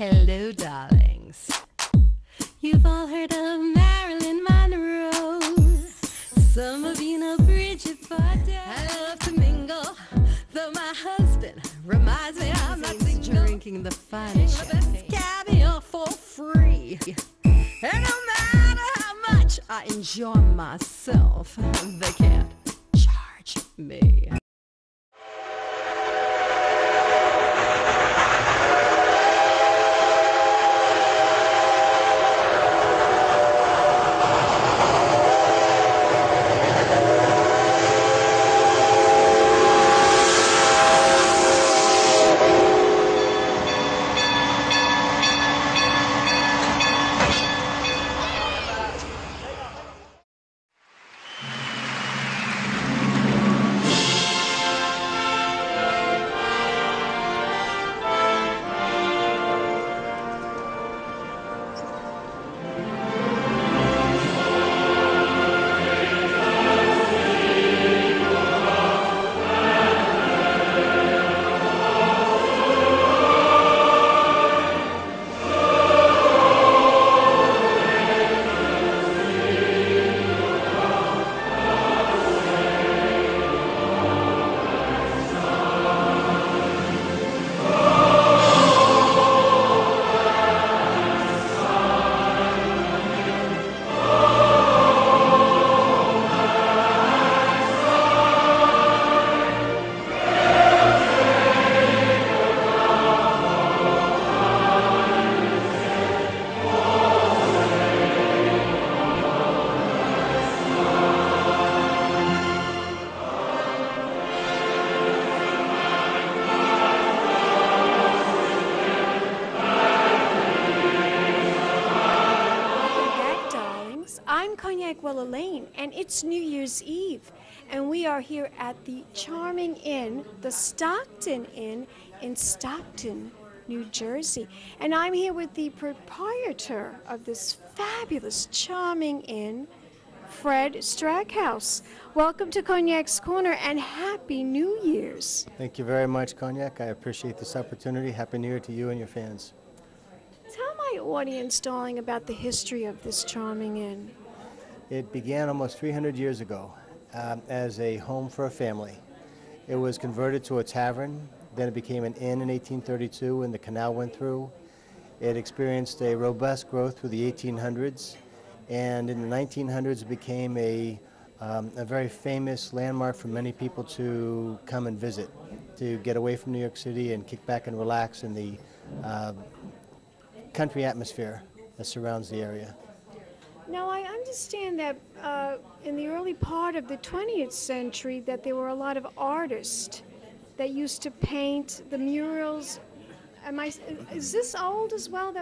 Hello, darlings. You've all heard of Marilyn Monroe. Some of you know Bridget Bardot. I love to mingle, though my husband reminds me I'm not single. Drinking the finest caviar for free. And no matter how much I enjoy myself, they can't charge me. I'm Cognac Wellerlane, and it's New Year's Eve, and we are here at the charming inn, the Stockton Inn in Stockton, New Jersey. And I'm here with the proprietor of this fabulous, charming inn, Fred Strackhouse. Welcome to Cognac's Corner, and Happy New Year's. Thank you very much, Cognac. I appreciate this opportunity. Happy New Year to you and your fans. Tell my audience, darling, about the history of this charming inn. It began almost 300 years ago as a home for a family. It was converted to a tavern, then it became an inn in 1832 when the canal went through. It experienced a robust growth through the 1800s, and in the 1900s it became a very famous landmark for many people to come and visit, to get away from New York City and kick back and relax in the country atmosphere that surrounds the area. Now, I understand that in the early part of the 20th century that there were a lot of artists that used to paint the murals. Is this old as well,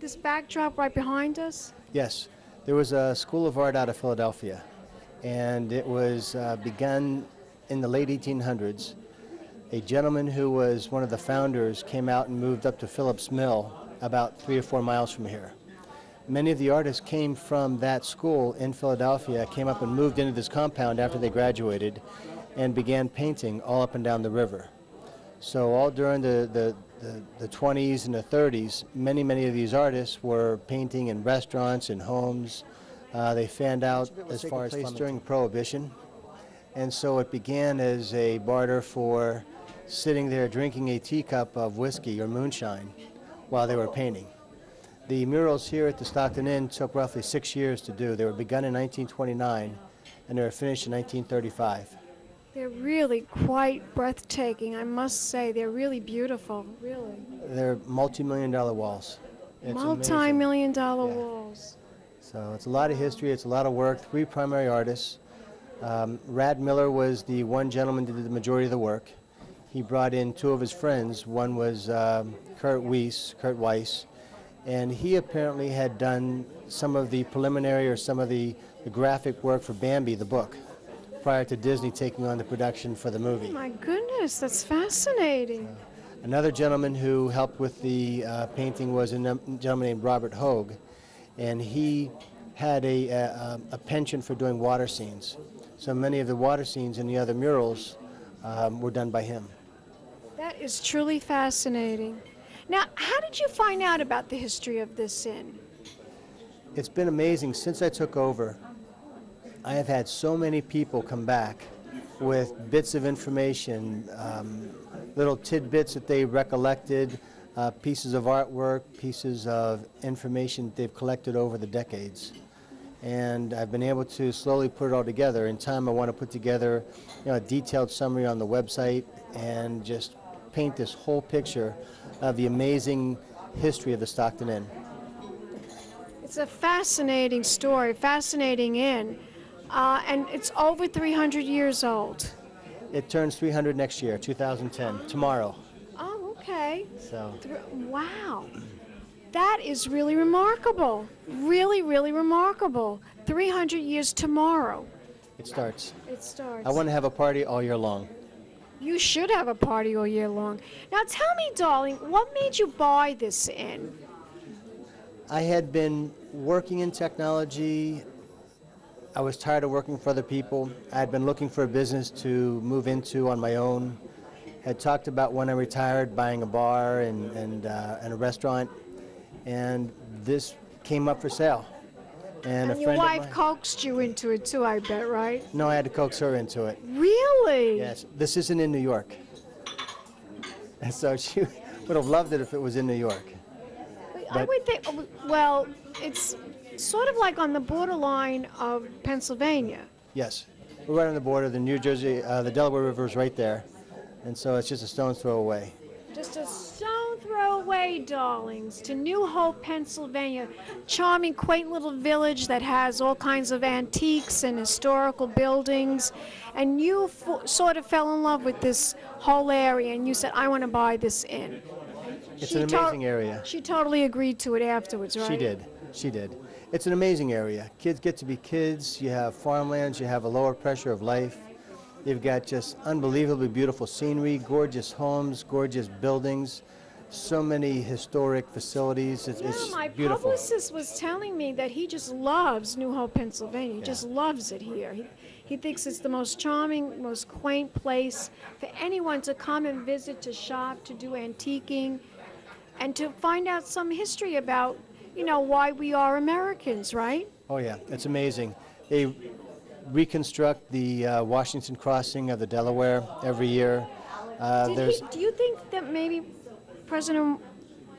this backdrop right behind us? Yes. There was a school of art out of Philadelphia, and it was begun in the late 1800s. A gentleman who was one of the founders came out and moved up to Phillips Mill, about 3 or 4 miles from here. Many of the artists came from that school in Philadelphia, came up and moved into this compound after they graduated and began painting all up and down the river. So all during the 20s and the 30s, many of these artists were painting in restaurants and homes. They fanned out as far as during Prohibition. And so it began as a barter for sitting there drinking a teacup of whiskey or moonshine while they were painting. The murals here at the Stockton Inn took roughly 6 years to do. They were begun in 1929 and they were finished in 1935. They're really quite breathtaking, I must say. They're really beautiful, really. They're multi-million-dollar walls. Multi-million-dollar walls. So it's a lot of history, it's a lot of work. 3 primary artists. Rad Miller was the one gentleman that did the majority of the work. He brought in 2 of his friends. One was Kurt Weiss, and he apparently had done some of the preliminary or some of the graphic work for Bambi, the book, prior to Disney taking on the production for the movie. Oh my goodness, that's fascinating. Another gentleman who helped with the painting was a gentleman named Robert Hogue, and he had a penchant for doing water scenes. So many of the water scenes in the other murals were done by him. That is truly fascinating. Now, how did you find out about the history of this inn? It's been amazing. Since I took over, I have had so many people come back with bits of information, little tidbits that they recollected, pieces of artwork, pieces of information they've collected over the decades. And I've been able to slowly put it all together. In time, I want to put together, a detailed summary on the website and just paint this whole picture of the amazing history of the Stockton Inn. It's a fascinating story, fascinating inn, and it's over 300 years old. It turns 300 next year, 2010, tomorrow. Oh, okay. So. Wow. That is really remarkable. Really, really remarkable. 300 years tomorrow. It starts. It starts. I want to have a party all year long. You should have a party all year long. Now tell me, darling, what made you buy this inn? I had been working in technology. I was tired of working for other people. I had been looking for a business to move into on my own. Had talked about when I retired buying a bar and a restaurant. And this came up for sale. And your wife coaxed you into it too, I bet, right? No, I had to coax her into it. Really? Yes. This isn't in New York. And so she would have loved it if it was in New York. I would think, well, it's sort of like on the borderline of Pennsylvania. Yes. We're right on the border. The New Jersey, the Delaware River is right there. And so it's just a stone's throw away. Just a stone throw away, darlings, to New Hope, Pennsylvania. Charming, quaint little village that has all kinds of antiques and historical buildings. And you sort of fell in love with this whole area, and you said, I want to buy this inn. It's an amazing area. She totally agreed to it afterwards, right? She did. She did. It's an amazing area. Kids get to be kids. You have farmlands. You have a lower pressure of life. You've got just unbelievably beautiful scenery, gorgeous homes, gorgeous buildings, so many historic facilities. It's my beautiful. publicist was telling me that he just loves New Hope, Pennsylvania. He just loves it here. He thinks it's the most charming, most quaint place for anyone to come and visit, to shop, to do antiquing, and to find out some history about, why we are Americans, right? Oh yeah, it's amazing. They reconstruct the Washington crossing of the Delaware every year. Do you think that maybe President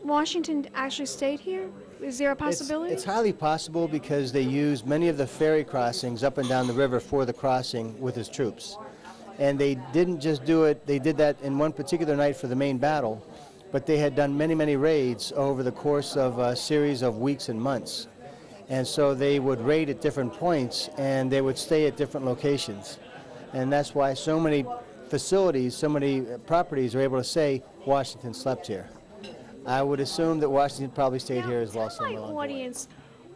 Washington actually stayed here? Is there a possibility? It's highly possible because they use many of the ferry crossings up and down the river for the crossing with his troops. And they didn't just do it, they did that in one particular night for the main battle, but they had done many, many raids over the course of a series of weeks and months. And so they would raid at different points, and they would stay at different locations. And that's why so many facilities, so many properties are able to say Washington slept here. I would assume that Washington probably stayed here as well. Tell my audience,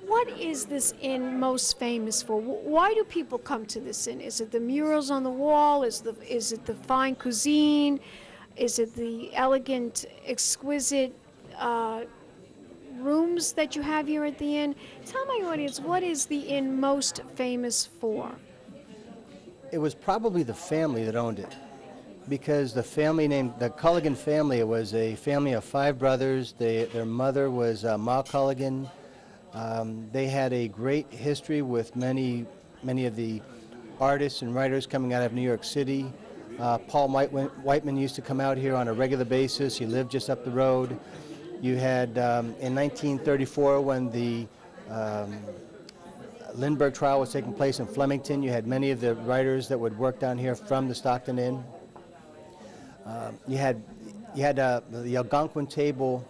what is this inn most famous for? Why do people come to this inn? Is it the murals on the wall? Is it the fine cuisine? Is it the elegant, exquisite rooms that you have here at the inn? Tell my audience, what is the inn most famous for? It was probably the family that owned it, because the family named the Culligan family was a family of 5 brothers. Their mother was Ma Culligan. They had a great history with many of the artists and writers coming out of New York City. Paul Whiteman used to come out here on a regular basis. He lived just up the road. You had, in 1934, when the Lindbergh trial was taking place in Flemington, you had many of the writers that would work down here from the Stockton Inn. You had the Algonquin Table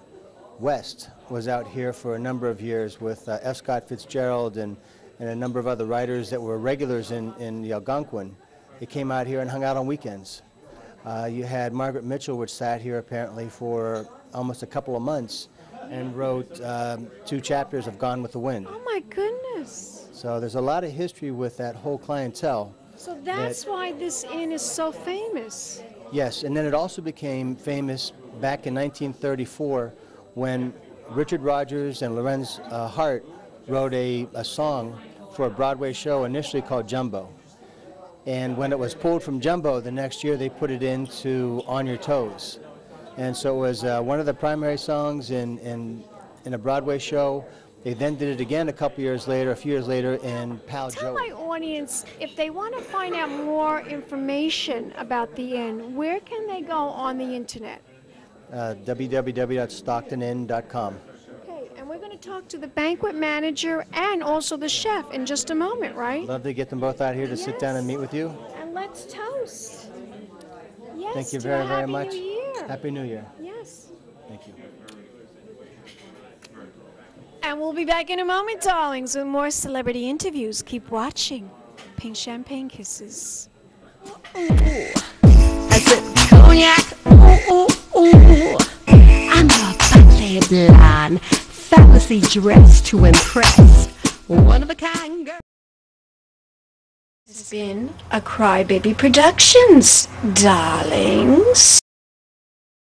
West was out here for a number of years with F. Scott Fitzgerald and a number of other writers that were regulars in the Algonquin. They came out here and hung out on weekends. You had Margaret Mitchell, which sat here apparently for almost a couple of months and wrote 2 chapters of Gone with the Wind. Oh my goodness. So there's a lot of history with that whole clientele. So that's why this inn is so famous. Yes, and then it also became famous back in 1934 when Richard Rodgers and Lorenz Hart wrote a song for a Broadway show initially called Jumbo. And when it was pulled from Jumbo the next year, they put it into On Your Toes. And so it was one of the primary songs in a Broadway show. They then did it again a few years later in Pal Tell Joey. my audience, if they want to find out more information about the inn, where can they go on the internet? www.stocktoninn.com. Okay, and we're going to talk to the banquet manager and also the chef in just a moment, right? Love to get them both out here to sit down and meet with you. And let's toast. Yes, Thank you to very, a very Happy much. New Year. Happy New Year. Yes. Thank you. And we'll be back in a moment, darlings, with more celebrity interviews. Keep watching. Pink Champagne Kisses. Ooh, I said cognac. Ooh, ooh, ooh. I'm a bubbly blonde, fallacy dressed to impress. One of a kind girl. This has been a Crybaby Productions, darlings.